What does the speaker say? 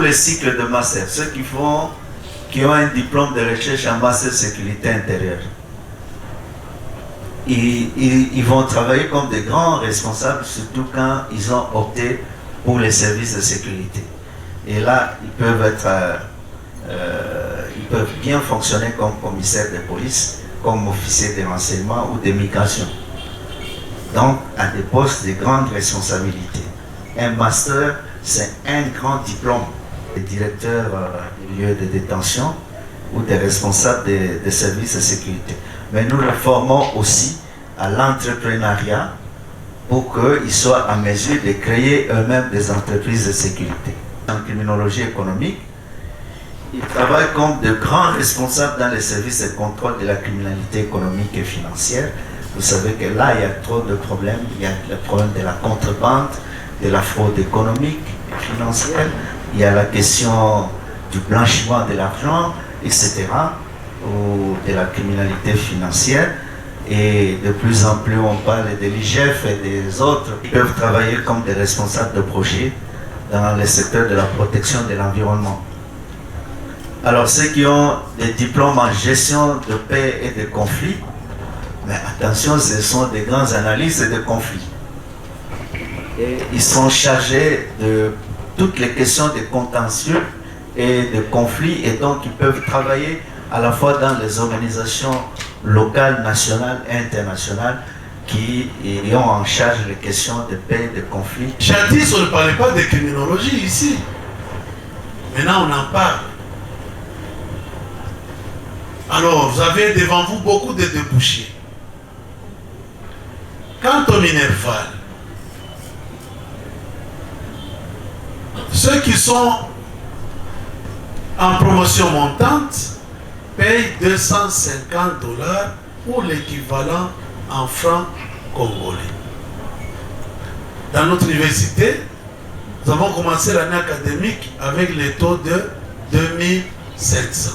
les cycles de master, ceux qui ont un diplôme de recherche en master sécurité intérieure, ils vont travailler comme des grands responsables, surtout quand ils ont opté pour les services de sécurité. Et là, ils peuvent bien fonctionner comme commissaires de police, comme officiers de renseignement ou de migration. Donc, à des postes de grande responsabilité. Un master, c'est un grand diplôme. Des directeurs du lieu de détention ou des responsables des services de sécurité. Mais nous le formons aussi à l'entrepreneuriat pour qu'ils soient en mesure de créer eux-mêmes des entreprises de sécurité. En criminologie économique, ils travaillent comme de grands responsables dans les services de contrôle de la criminalité économique et financière. Vous savez que là, il y a trop de problèmes. Il y a le problème de la contrebande, de la fraude économique et financière. Il y a la question du blanchiment de l'argent, etc., ou de la criminalité financière. Et de plus en plus, on parle de l'IGF et des autres. Ils peuvent travailler comme des responsables de projets dans le secteur de la protection de l'environnement. Alors, ceux qui ont des diplômes en gestion de paix et de conflits, mais attention, ce sont des grands analystes de conflits. Et ils sont chargés de toutes les questions de contentieux et de conflits, et donc ils peuvent travailler à la fois dans les organisations locales, nationales et internationales qui ont en charge les questions de paix et de conflits. Jadis, on ne parlait pas de criminologie ici. Maintenant, on en parle. Alors, vous avez devant vous beaucoup de débouchés. Quant au Minerval, ceux qui sont en promotion montante payent 250 $ ou l'équivalent en francs congolais. Dans notre université, nous avons commencé l'année académique avec les taux de 2700.